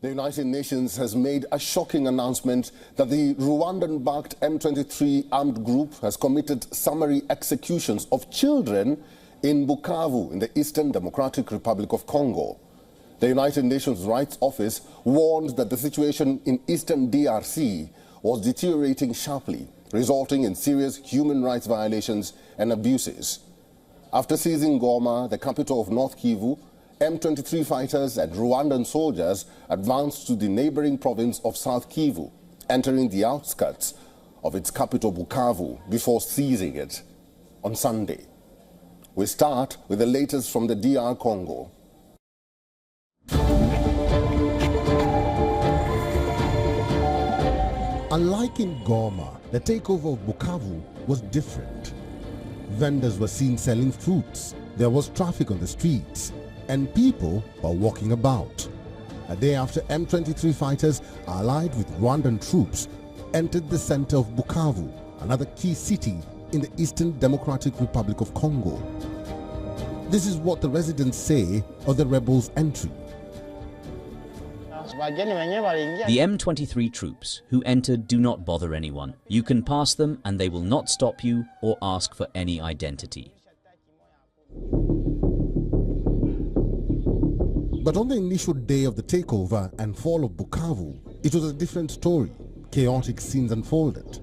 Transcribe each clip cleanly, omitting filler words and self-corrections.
The United Nations has made a shocking announcement that the Rwandan-backed M23 armed group has committed summary executions of children in Bukavu in the Eastern Democratic Republic of Congo. The United Nations Rights Office warned that the situation in Eastern DRC was deteriorating sharply, resulting in serious human rights violations and abuses. After seizing Goma, the capital of North Kivu, M23 fighters and Rwandan soldiers advanced to the neighboring province of South Kivu, entering the outskirts of its capital Bukavu before seizing it on Sunday. We start with the latest from the DR Congo. Unlike in Goma, the takeover of Bukavu was different. Vendors were seen selling fruits, there was traffic on the streets, and people were walking about. A day after M23 fighters allied with Rwandan troops entered the center of Bukavu, another key city in the Eastern Democratic Republic of Congo. This is what the residents say of the rebels' entry. The M23 troops who entered do not bother anyone. You can pass them and they will not stop you or ask for any identity. But on the initial day of the takeover and fall of Bukavu, it was a different story. Chaotic scenes unfolded.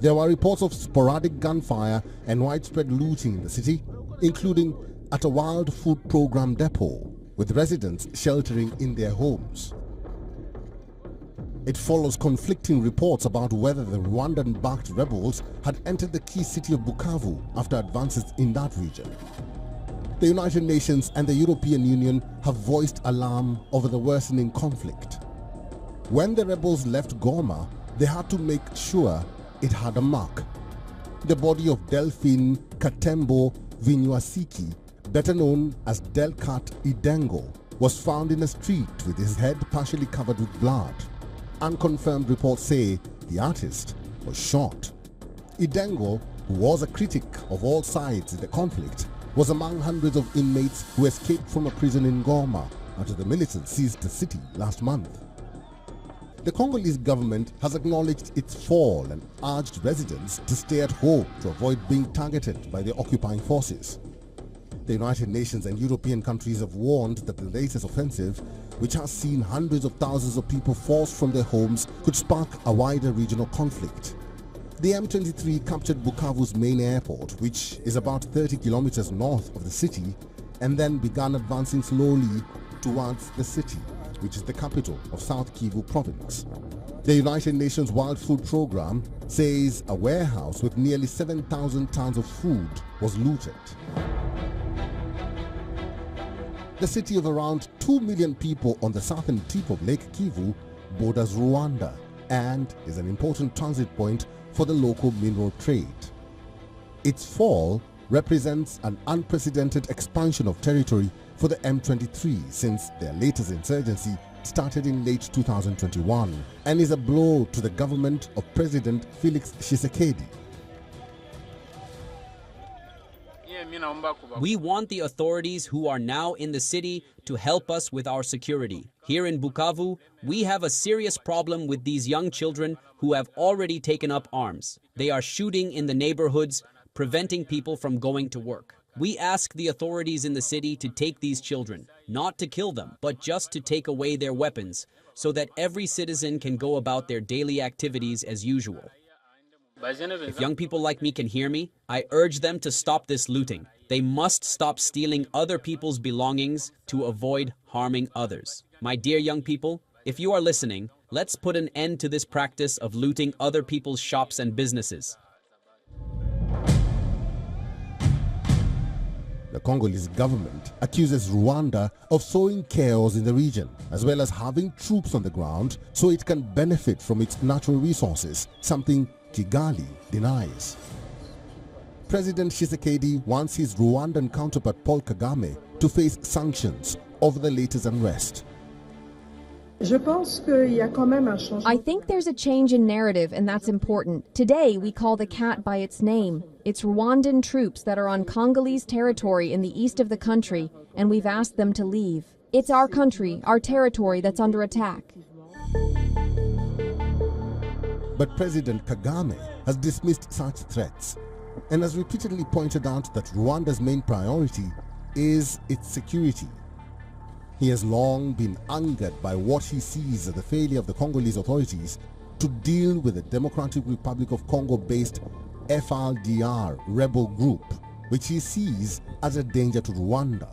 There were reports of sporadic gunfire and widespread looting in the city, including at a wild food program depot, with residents sheltering in their homes. It follows conflicting reports about whether the Rwandan-backed rebels had entered the key city of Bukavu after advances in that region. The United Nations and the European Union have voiced alarm over the worsening conflict. When the rebels left Goma, they had to make sure it had a mark. The body of Delphine Katembo Vinyuasiki, better known as Delcat Idengo, was found in a street with his head partially covered with blood. Unconfirmed reports say the artist was shot. Idengo, who was a critic of all sides in the conflict, was among hundreds of inmates who escaped from a prison in Goma after the militants seized the city last month. The Congolese government has acknowledged its fall and urged residents to stay at home to avoid being targeted by the occupying forces. The United Nations and European countries have warned that the latest offensive, which has seen hundreds of thousands of people forced from their homes, could spark a wider regional conflict. The M23 captured Bukavu's main airport, which is about 30 kilometers north of the city, and then began advancing slowly towards the city, which is the capital of South Kivu province. The United Nations World Food Program says a warehouse with nearly 7,000 tons of food was looted. The city of around 2 million people on the southern tip of Lake Kivu borders Rwanda and is an important transit point for the local mineral trade. Its fall represents an unprecedented expansion of territory for the M23 since their latest insurgency started in late 2021 and is a blow to the government of President Felix Tshisekedi. We want the authorities who are now in the city to help us with our security. Here in Bukavu, we have a serious problem with these young children who have already taken up arms. They are shooting in the neighborhoods, preventing people from going to work. We ask the authorities in the city to take these children, not to kill them, but just to take away their weapons, so that every citizen can go about their daily activities as usual. If young people like me can hear me, I urge them to stop this looting. They must stop stealing other people's belongings to avoid harming others. My dear young people, if you are listening, let's put an end to this practice of looting other people's shops and businesses. The Congolese government accuses Rwanda of sowing chaos in the region, as well as having troops on the ground so it can benefit from its natural resources, something Kigali denies. President Tshisekedi wants his Rwandan counterpart Paul Kagame to face sanctions over the latest unrest. I think there's a change in narrative, and that's important. Today, we call the cat by its name. It's Rwandan troops that are on Congolese territory in the east of the country, and we've asked them to leave. It's our country, our territory that's under attack. But President Kagame has dismissed such threats and has repeatedly pointed out that Rwanda's main priority is its security. He has long been angered by what he sees as the failure of the Congolese authorities to deal with the Democratic Republic of Congo-based FRDR rebel group, which he sees as a danger to Rwanda.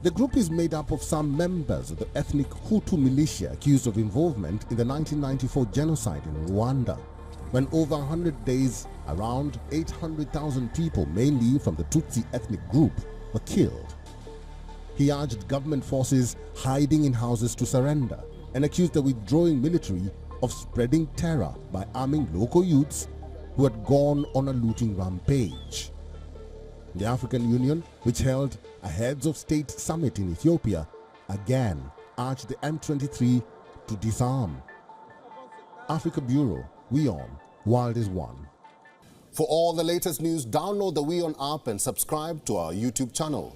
The group is made up of some members of the ethnic Hutu militia accused of involvement in the 1994 genocide in Rwanda, when over 100 days, around 800,000 people, mainly from the Tutsi ethnic group, were killed. He urged government forces hiding in houses to surrender and accused the withdrawing military of spreading terror by arming local youths who had gone on a looting rampage. The African Union, which held a Heads of State summit in Ethiopia, again urged the M23 to disarm. Africa Bureau, WION, World is One. For all the latest news, download the WION app and subscribe to our YouTube channel.